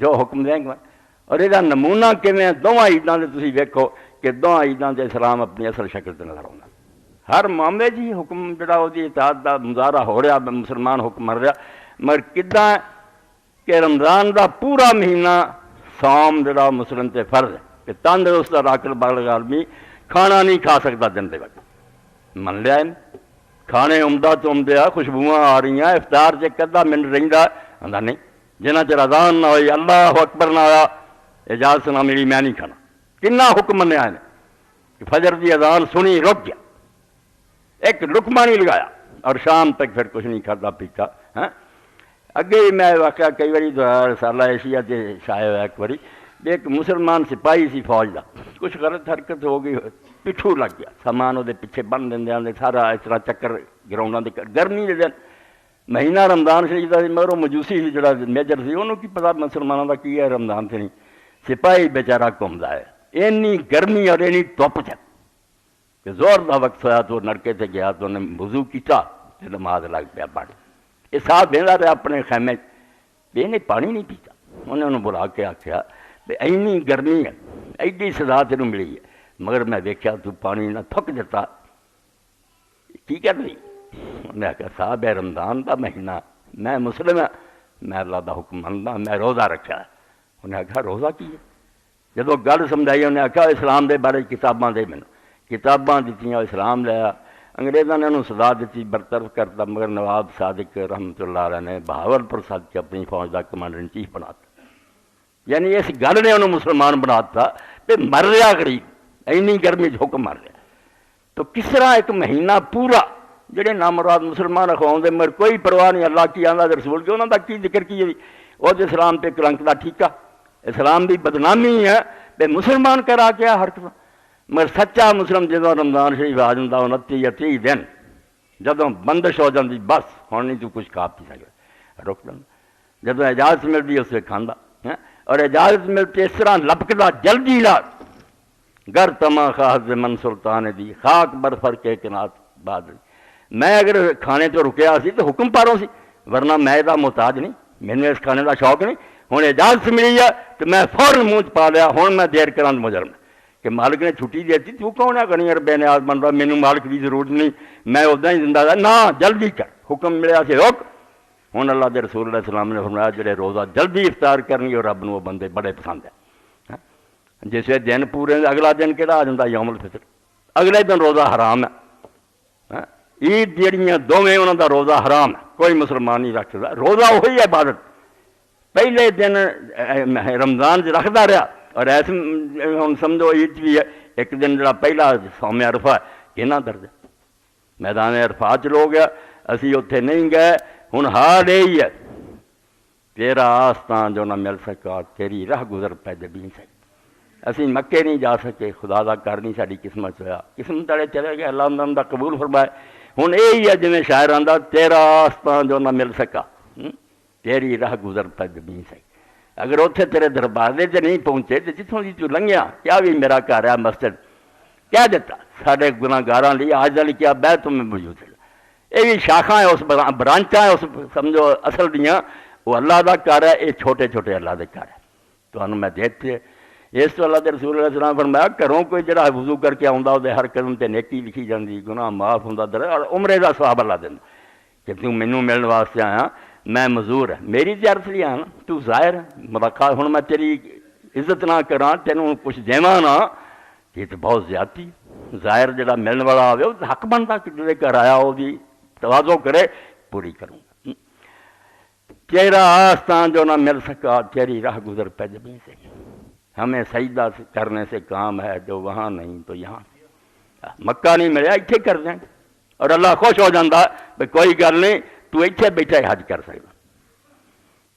جو حکم دیں گے. اور یہ نمونہ کیویں دونوں عیداں دے تسی ویکھو کہ دونوں عیداں دے اسلام اپنی اصل شکل تے نظر آਉਂਦਾ. ہر معاملے جی حکم جڑا وہ اطاعت دا مظاہرہ ہو رہا مسلمان حکم مر رہا. مگر کداں کہ رمضان دا پورا مہینہ سوم جڑا مسلم تے فرض ہے کہ تندرست راکل بالغ آدمی کھانا نہیں کھا سکتا دن دے وقت. من لیا کھانے عمدہ تو عمدہ خوشبوئیں آ رہی ہیں افطار سے کدھا منٹ رہندا آندا نہیں جنہ چر اذان نہ ہوئی اللہ اکبر نہ آیا اجازت نہ ملی میں نہیں کھانا. کنا حکم منیا ہے کہ فجر دی اذان سنی رک گیا ایک لقمہ نہیں لگایا اور شام تک پھر کچھ نہیں کھاتا پیتا. ہاں اگے ہی میں واقعہ کئی باری رسالہ ایشیا سے شائع ہوا ایک باری ایک مسلمان سپاہی سی فوج دا کچھ غلط حرکت ہو گئی پچھو لگ گیا سامان وہ پیچھے بن دیں سارا اس طرح چکر گراؤنڈاں دے گرمی دے دن مہینہ رمضان شریف دا مگر وہ مجوسی سی جڑا میجر سی انہوں کی پتا مسلمانوں دا کی ہے رمضان سے نہیں. سپاہی بیچارہ گھومدا ہے اینی گرمی اور اینی دھپ چ کہ زور دا وقت ہویا تو نڑکے تے گیا تو انہیں وضو کیتا تے نماز لگ پیا پڑھ. یہ صاحب بہندا رہا اپنے خیمے نے پانی نہیں پیتا. انہیں انہوں بلا کے آخیا بھی اینی گرمی ہے ایڈی سزا تینوں ملی ہے مگر میں دیکھا تو پانی نہ تھک دیتا کی کر رہی. انہیں آخیا صاحب ہے رمضان دا مہینہ میں مسلم ہاں میں اللہ دا حکم مندا میں روزہ رکھا. انہیں آخیا روزہ کی ہے جدو گل سمجھائی انہیں آخیا اسلام دے بارے کتاباں دے مینوں کتاباں دتیاں اسلام لیا. انگریزاں نے انہوں سزا دیتی برطرف کرتا مگر نواب صادق رحمۃ اللہ علیہ نے بہاول پر سد کے اپنی فوج کا کمانڈر ان چیف بنا دیا. یعنی اس گل نے انہوں مسلمان بنا دیا کہ مر رہا غریب اینی گرمی حکم مر رہا. تو کس طرح ایک مہینہ پورا جڑے نامراد مسلمان اخواؤں دے مگر کوئی پرواہ نہیں اللہ کی آندا رسول کے انہوں دا کی ذکر کی وہ اسلام پہ کلنک دا ٹھیکا اسلام بھی بدنامی ہے بے مسلمان کرا کے حرکت. مگر سچا مسلم جدو رمضان شریف آ جاتا 29 یا 30 دن جدوں بندش ہو جاتی بس ہوں نہیں تو کچھ کھا پی سکتا رک دینا. جدو اجازت ملتی اس سے کھانا اور اجازت ملتی اس طرح لپکتا جلدی لا گر تما خاص من سلطان دی خاک برفر کے کنات بادل. میں اگر کھانے تو رکیا سی تو حکم پاروں سی ورنہ میں دا محتاج نہیں مینوں اس کھانے دا شوق نہیں. ہوں اجازت ملی ہے تو میں فوراً منہ پا لیا ہوں میں دیر کرا مجرم کہ مالک نے چھٹی دیتی تو کون ہے کنی یار بے نیاز بن رہا مینوں مالک کی ضرورت نہیں میں ادا ہی زندہ تھا نہ جلدی کر حکم ملیا سے رک. ہوں اللہ دے رسول علیہ السلام نے فرمایا جڑے روزہ جلدی افطار کرنی اور رب نو بندے بڑے پسند ہے. جس دن پورے اگلا دن کہڑا آ جاتا یوم الفطر اگلے دن روزہ حرام ہے. عید جہڑیاں دونیں انہوں دا روزہ حرام ہے کوئی مسلمان نہیں رکھ سکتا. روزہ وہی عبادت پہلے دن رمضان رکھتا رہا اور ایسے ہوں سمجھو عید بھی ہے ایک دن جڑا پہلا سوم عرفہ ہے کہنا درد میدان عرفات چ لو گیا اسی اتنے نہیں گئے. ہوں حال یہی ہے تیرا آستان جو نہ مل سکا تیری راہ گزر پہ جبھی نہیں سکی. اسی مکے نہیں جا سکے خدا دا کر نہیں ساری قسمت ہوا قسمت والے چلے گئے اللہ دا قبول فرمائے. ہوں یہی ہے جی شاعر آندا تیرا آستان جو نہ مل سکا تیری راہ گزر پہ جبھی نہیں سکی. اگر اتنے تیرے دروازے سے نہیں پہنچے تو جتوں کی تو لنگیا کیا بھی میرا گھر ہے مسجد کہہ دیتا سارے گناہگاراں لیے آج والی کیا بہ تمہیں موجود ہے. یہ بھی شاخا ہے اس برانچاں ہے اس سمجھو اصل دیاں وہ اللہ دا گھر ہے یہ چھوٹے چھوٹے اللہ دے گھر ہے. تو میں دیکھتے اس تو اللہ کے رسول علیہ السلام فرمایا گھروں کوئی جڑا وضو کر کے آਉਂدا وہ ہر قدم تے نیکی لکھی جاندی گناہ معاف ہوندا در اور عمرے دا ثواب اللہ دیندا کہ تو مینوں ملن واسطے آیا میں مزور ہے میری زیارت لیے آنا تو ظاہر ہے ملاقات ہوں میں تیری عزت نہ کراں تینوں کچھ دیواں نہ یہ تو بہت زیادتی. ظاہر جڑا ملن والا آوے وہ حق بنتا کہ جڑے گھر آیا وہ بھی تواضع کرے پوری کروں گا. تیرا آستان جو نہ مل سکا تیری راہ گزر پہ جبیں سے ہمیں سجدہ کرنے سے کام ہے جو وہاں نہیں تو یہاں. مکہ نہیں ملیا اتنے کر دیں اور اللہ خوش ہو جاتا بھائی کوئی گل نہیں تو اتنے بیٹھا حج کر سکتا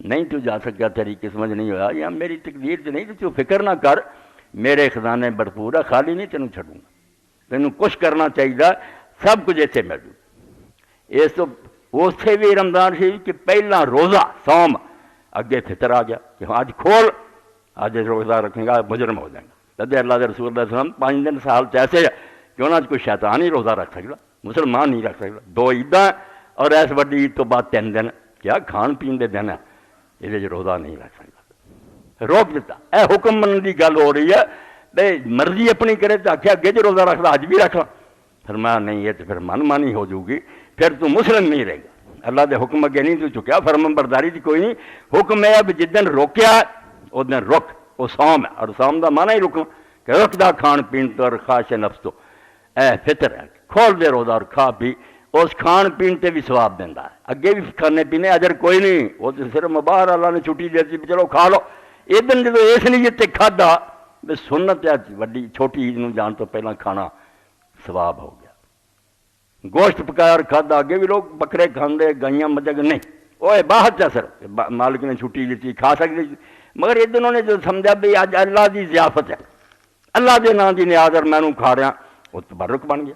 نہیں تو جا سکا تیری قسمت نہیں ہوا یا میری تقدیر سے نہیں تو فکر نہ کر میرے خزانے بھرپور ہے خالی نہیں تینوں چھڈوں گا تینوں کچھ کرنا چاہیے سب کچھ اتنے مل جائے. اس تو اسے بھی رمضان شریف کہ پہلا روزہ سوم اگے فطر آ گیا کہ آج کھول آج روزہ رکھیں گا مجرم ہو جائیں گا. تدے اللہ کے رسول اللہ علیہ وسلم 5 دن سال سے ایسے کہ انہوں نے کوئی شیطان ہی روزہ رکھ سکتا مسلمان نہیں رکھ سکتا. 2 عیداں اور ایس وڈی عید تو بعد 3 دن کیا کھان پین دے دن ہے یہ روزہ نہیں رکھ سکتا. روک دیتا. اے حکم من کی گل ہو رہی ہے بے مرضی اپنی کرے تو آخیا اگے جو روزہ رکھتا اج بھی رکھ لا. فرمایا نہیں یہ تو پھر من مانی ہو جائے گی, پھر تو مسلم نہیں رہے گا. اللہ دے حکم اگے نہیں تو چکیا, فرمان برداری دی کوئی نہیں. حکم ہے اب جدن روکیا اس دن رک, وہ سوم ہے. اور سوم دا مانا ہی رکنا کہ رکدا کھان پین تو اور خواہش نفس تو. اے فطر ہے, کھول دے روزہ اور کھا پی, اس کھان پین تے بھی ثواب دینا ہے. اگے بھی کھانے پینے اجر کوئی نہیں, وہ تو صرف مباہر اللہ نے چھٹی دیتی چلو کھا لو. اس دن جدو اس نیت تے کھادا بھی سنت ہے وڈی چھوٹی عید نو جان تو پہلا کھانا ثواب ہو گیا. گوشت پکایا اور کھادا, اگے بھی لوگ بکرے کھاندے گائیاں مجھے نہیں, وہ باہر چا سر مالک نے چھٹی دیتی کھا سکتے, مگر یہ دنوں نے جو سمجھا بھی اج اللہ دی ضیافت ہے, اللہ دے نام دی نیاز اور میں کھا رہا, وہ تبرک بن گیا.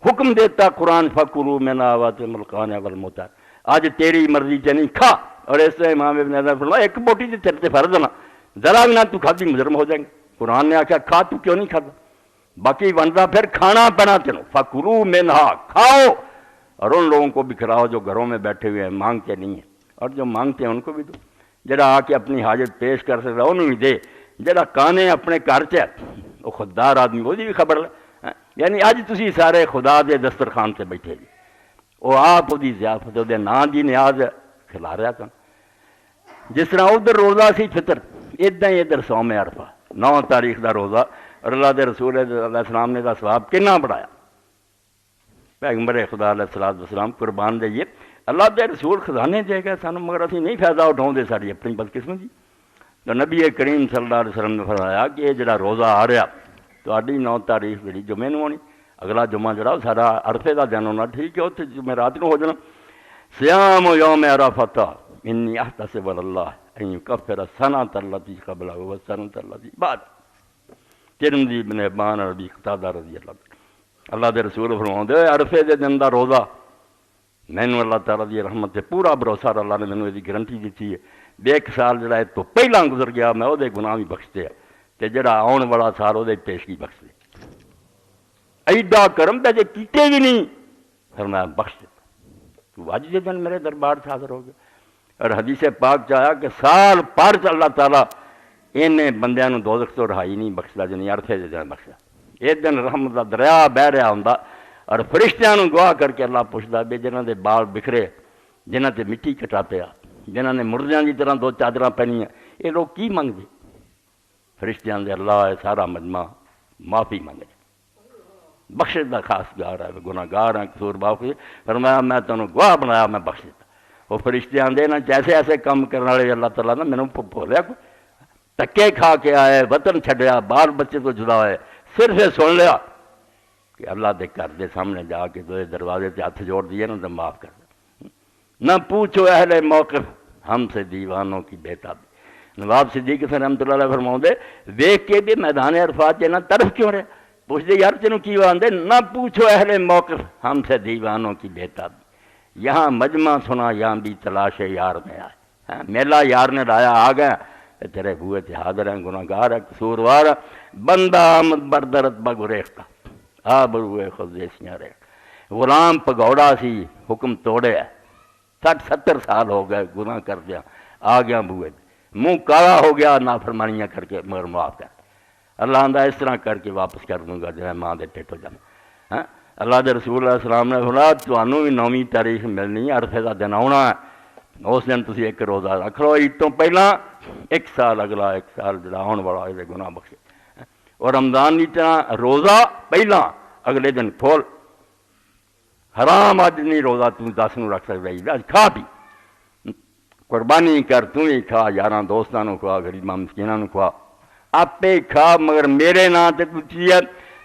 حکم دیتا قرآن فکلوا من طیبات القان والمطر, آج تیری مرضی چ نہیں کھا. اور اس طرح امام ابن حزم فرمایا ایک بوٹی تو تیرے تے فرض نہ, ذرا بھی نہ تو کھادی مجرم ہو جائیں گے. قرآن نے آخیا کھا, تو کیوں نہیں کھاتا؟ باقی بنتا پھر کھانا پینا تینوں, فکلوا منہا کھاؤ, اور ان لوگوں کو بھی کھلاؤ جو گھروں میں بیٹھے ہوئے ہیں مانگتے نہیں ہیں, اور جو مانگتے ہیں ان کو بھی دو. جڑا آ کے اپنی حاجت پیش کر سکتا انہوں بھی دے, جڑا کانے اپنے گھر چ وہ خوددار آدمی وہ بھی خبر لے. یعنی اج تسی سارے خدا دے دسترخوان سے بیٹھے جی, وہ آپ دی ضیافت وہ نام دی نیاز کھلا رہا تھا. جس طرح ادھر روزہ سی فطر, ادھر ہی ادھر سوم عرفہ 9 تاریخ دا روزہ, اور اللہ دے رسول علیہ السلام نے دا ثواب کنا بڑھایا. پیغمبر خدا علیہ السلام قربان دئیے, اللہ دے رسول خزانے دے گئے سانو, مگر اسی نہیں فائدہ اٹھاؤں دے ساری اپنی بدقسمتی. تو نبی کریم صلی اللہ علیہ وسلم نے فرمایا کہ یہ جڑا روزہ آ رہا تہاڈی 9 تاریخ جڑی جمعے نو ہونی, اگلا جمعہ جڑا سارا عرفے دا دن ہونا, ٹھیک ہے اتنے جمعے رات نو ہو جانا. صیام یوم عرفہ انی احتسب اللہ ان یکفر السنۃ التی قبلہ والسنۃ التی بعد. ترمذی ابن حبان اور ابی قتادہ رضی اللہ عنہ. اللہ دے رسول فرماؤندے عرفے دے دن دا روزہ مینوں اللہ تعالیٰ دی رحمت سے پورا بھروسہ, اللہ نے مینوں یہ گارنٹی دیتی ہے بھی 1 سال جڑا ہے تو پہلا گزر گیا میں وہ گناہ بھی بخشتے ہیں, تے جڑا آن والا سال وہ پیشگی بخش دے. ایڈا کرم تے جے کیتے بھی نہیں فرمایا بخش دیتا, تو اج دے دن میرے دربار سے حاضر ہو گیا. اور حدیث پاک چاہیا کہ سال پر اللہ تعالیٰ انہیں بندیاں نو دوزخ تو رہائی نہیں بخشدا جنہیں عرفے دے دن بخشا. ایک دن رحمت دا دریا بہ رہا ہوندا, اور فرشتیاں نو دعا کر کے اللہ پوچھدا بھی جنہاں دے بال بکھرے, جنہاں تے مٹی کٹا پیا, جنہاں نے مردیاں دی طرح 2 چادراں پہنیاں, یہ لوگ کی منگدے؟ فرشتیاں دے اللہ سارا مجمع معافی منگے, بخشش دا خاص گار ہے, گناہ گار ہیں قصور معافی. فرمایا میں تینوں گواہ بنایا میں بخش دیتا. وہ فرشتیاں دے نا جیسے ایسے کام کرنے والے اللہ تعالیٰ نے مینوں بولیا, کوئی تکے کھا کے آئے, وطن چھڈیا, بال بچے تو جدا ہوئے, صرف یہ سن لیا کہ اللہ دے گھر دے سامنے جا کے تو دروازے تے ہاتھ جوڑ دیے نا تو معاف کر دے. نہ پوچھو اہل موقف ہم سے دیوانوں کی بےتابی. نواب صدیق حسن رحمۃ اللہ علیہ فرماؤندے دیکھ کے بھی میدان عرفات نہ طرف کیوں رہے, پوچھتے یار تینوں کی آندے, نہ پوچھو اہل موقف ہم سے دیوانوں کی بےتابی. یہاں مجمع سنا یہاں بھی تلاش یار میں آئے, میلہ یار نے لایا آ گیا, تیرے بوئے تے حاضر ہیں, گناہ گار ہے, قصوروار ہے, بندہ آمد بردرت بگریختہ آ بروئے خود دیسیاں رہ. غلام پگوڑا سی حکم توڑے, 60-70 سال ہو گئے گناہ کر دیا, آ گیا بوئے, منہ کالا ہو گیا نافرمانیاں کر کے, مگر معاف کر. اللہ آندہ اس طرح کر کے واپس کر دوں گا جو ماں دے ٹھٹ ہو جانا. اللہ دے رسول اللہ السلام نے فرمایا تانوں بھی 9ویں تاریخ ملنی ہے, عرفے دا دن آنا ہے, اس دن تسی ایک روزہ رکھ لو عید تو پہلا, 1 سال اگلا 1 سال جڑا آن والا یہ گناہ بخشے. اور رمضان کی طرح روزہ پہلا اگلے دن کھول, حرام اج نہیں روزہ تو 10 نو رکھ سکتا, اج کھا پی, قربانی کر, تو ہی کھا, یاراں دوستاں نو کھا, غریباں مسکیناں نو کھا, آپے کھا, مگر میرے نام تے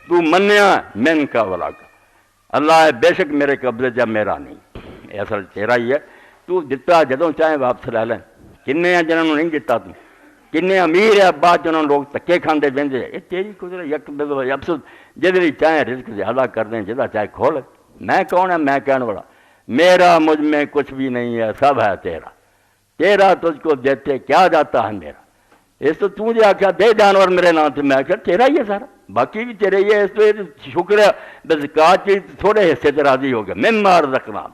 تو منیا من کا ولا کا. اللہ ہے بے شک میرے قبضے جا میرا نہیں, اصل تیرا ہی ہے, تو دتا جدوں چاہے واپس لے لیں. کنے ہیں جنہوں نہیں دتا, تو کنے امیر ہے بعد جنہوں لوگ تکے کھاندے بہندے, یہ تیری قدرت یک ابسط, جدری چاہے رزق زیادہ کر دیں, جدا چاہے کھول. میں کون ہے, میں کہنے والا, میرا مجھ میں کچھ بھی نہیں ہے, سب ہے تیرا, تیرا تجھ کو دیتے کیا جاتا ہے میرا. اس تو تجھے آخیا دے جانور میرے نام سے, میں آخیا تیرا ہی ہے سارا, باقی بھی تیرے ہی ہے. اس تو یہ شکر ہے بزکات کی تھوڑے حصے سے راضی ہو گیا. مما رزقناہم,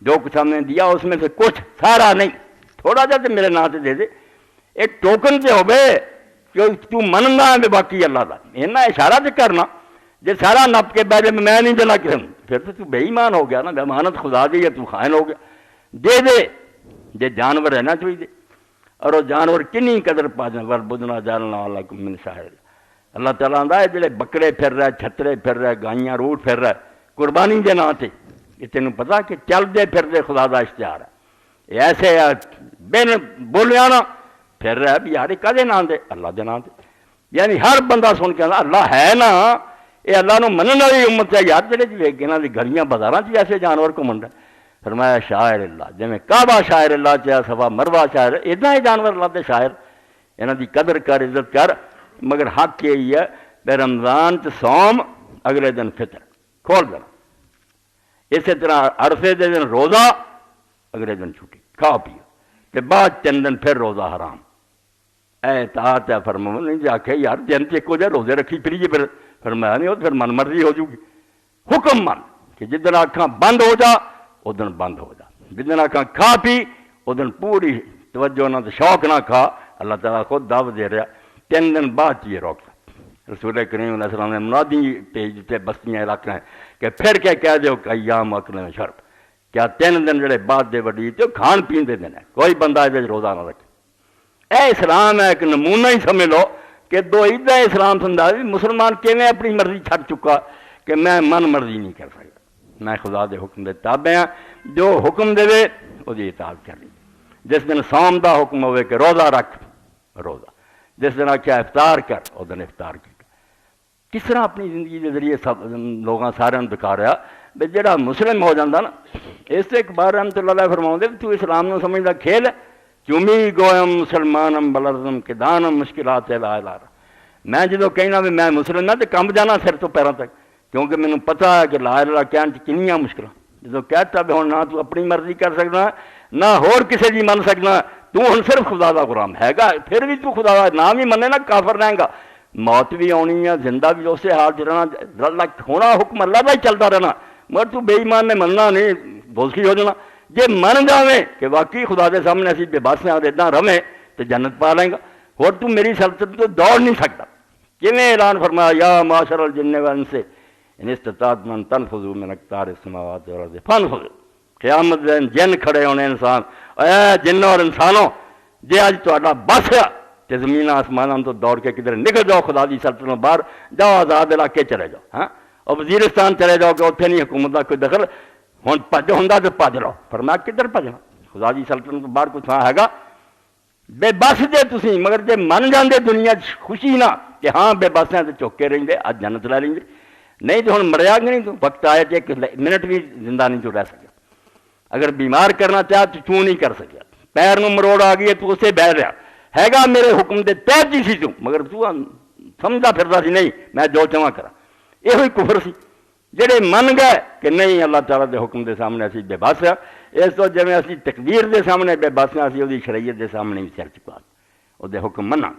جو کچھ ہم نے دیا اس میں سے کچھ, سارا نہیں, تھوڑا جا تو میرے نام سے دے دے. ایک ٹوکن تے ہوے کہ تو مننا ہے باقی اللہ دا، اینا اشارہ تے کرنا، جے سارا نپ کے بیٹھے میں نہیں دینا کسی نوں، پھر تو بے ایمان ہو گیا نا، بے امانت خدا دی ہے، تو خائن ہو گیا۔ دے جے جانور ہے نا چاہیے، اور وہ جانور کنی قدر پا جائیں، وربدنا جالنا لکم من شعائر اللہ تعالیٰ آندا ہے جڑے بکرے پھر رہے، چھترے پھر رہے، گائیاں روٹ پھر رہے قربانی دے نام تے، یہ تینوں پتا کہ چلدے پھردے خدا دا اشتہار ہے، یہ ایسے بن بولیا نا پھر رہا بھی یار کدے نام دے، اللہ دے نام دے، یعنی ہر بندہ سن کے اللہ ہے نا، یہ اللہ نو منن والی امت ہے یار، جڑے انہاں دی گلیاں بازاراں چ ایسے جانور گھومن رہے۔ فرمایا شاعر اللہ، جویں کعبہ شاعر اللہ چاہے صفا مروہ شاعر، ادنا ہی جانور اللہ دے شاعر، انہاں دی قدر کر، عزت کر، مگر حق یہی ہے کہ رمضان چ صوم، اگلے دن فطر کھول دینا، اسی طرح عرفے دے دن روزہ، اگلے دن چھٹی، کھاؤ پیو، تے بعد 3 دن پھر روزہ حرام۔ اے اطاعت ہے فرمایا نہیں جی آکھے یار دن تے ایکو جہے روزے رکھی پھریے، پھر فرمایا نہیں، وہ پھر من مرضی ہو جوگی، حکم من کہ جدن آنکھاں بند ہو جا ادن بند ہو جا، جدن آنکھاں کھا پی ادن پوری توجہ نہ شوق نہ کھا، اللہ تعالیٰ خود دعوت دے رہا 3 دن بعد یہ روک سکتا۔ رسول کریم علیہ السلام نے منادی بھیج دیتے بستیاں علاقے ہیں کہ پھر کے کہہ دیو کہ ایام اکل میں شرط، کیا 3 دن جڑے بعد دے وڈی تے کھان پین دے دن ہے، کوئی بندہ یہ روزہ نہ رکھے۔ اے اسلام ہے ایک نمونہ ہی سمجھ لو کہ دو عیدیں اسلام سمجھا بھی مسلمان کیویں اپنی مرضی چھڑ چکا کہ میں من مرضی نہیں کر سکتا، میں خدا دے حکم دے تابع ہاں، جو حکم دے وہ دی اطاعت کرنی۔ جس دن صوم دا حکم ہوئے کہ روزہ رکھ، روزہ، جس دن آکھیا افطار کر اس دن افطار کر۔ کس طرح اپنی زندگی کے ذریعے سب لوگاں سارے دکھا رہا بھی جڑا مسلم ہو جاتا نا، اس سے اقبال رحمۃ اللہ علیہ فرماؤں دے تو اسلام نو سمجھدا کھیل ہے، چومی گویم مسلمانم بلرزم کہ دانم مشکلات لا الہ۔ میں جدو کہنا بھی میں مسلم ہاں تو کمب جانا سر تو پیروں تک، کیونکہ مینوں پتہ ہے کہ لا الہ کہن چ کنیاں مشکل، جدو کہتا بھی ہوں نہ تو اپنی مرضی کر سکنا نہ ہور کسی دی من سکنا، تو ہن صرف خدا دا غلام ہے گا، پھر بھی تو خدا دا نام ہی منے نا کافر رہیں گا، موت بھی آنی ہے، زندہ بھی اسی حال چ رہنا، ہونا حکم اللہ کا ہی چلتا رہنا، مگر تو بے ایمان نے مننا نہیں، بولسی ہو جانا۔ جے من جاویں کہ واقعی خدا دے سامنے اسی بے بس ہیں اور اتنا رہیں تو جنت پا لیں گا، اور تو میری سلطنت تو دوڑ نہیں سکتا۔ کیویں اعلان فرمایا یا معاشر الجن والانس ان استطعتم ان تنفذوا من اقطار السماوات والارض فانفذوا۔ قیامت دن جن کھڑے ہونے انسان، اے جن اور انسانوں جے اج تہاڈا بس ہے تے زمین آسمانوں تو دوڑ کے کدھر نکل جاؤ خدا دی سلطنت باہر جاؤ، آزاد علاقے چلے جاؤ، ہاں اور وزیرستان چلے جاؤ کہ اتنے نہیں حکومت کا کوئی دخل، ہوں بھج ہوں تو بھج لو۔ فرمایا کدھر بھجنا، خدا دی سلطنت باہر کوئی تھان ہے گا؟ بے بس جے تسی، مگر جے من جاندے دنیا خوشی نہ کہ ہاں بے بس ہیں تو چوکے رہندے اج جنت لے لیں، نہیں تو ہوں مریا گے نہیں، تو وقت آیا کہ ایک منٹ بھی زندہ نہیں تو رہ سکیا، اگر بیمار کرنا چاہ تو کیوں نہیں کر سکیا، پیر نو مروڑ آ گئی ہے تو اسے بہ رہا ہے گا میرے حکم دے تحت ہی سی تو، مگر تو سمجھا پھردا سی نہیں میں جو چواں کرا، یہ کفر سی۔ جڑے من گئے کہ نہیں اللہ تعالیٰ دے حکم دے سامنے اسی بے بس ہے، اس تو جویں اسی تقدیر دے سامنے بے بس ہیں اسی وہ شریعت دے سامنے بھی سر چکا، وہ دے حکم منا۔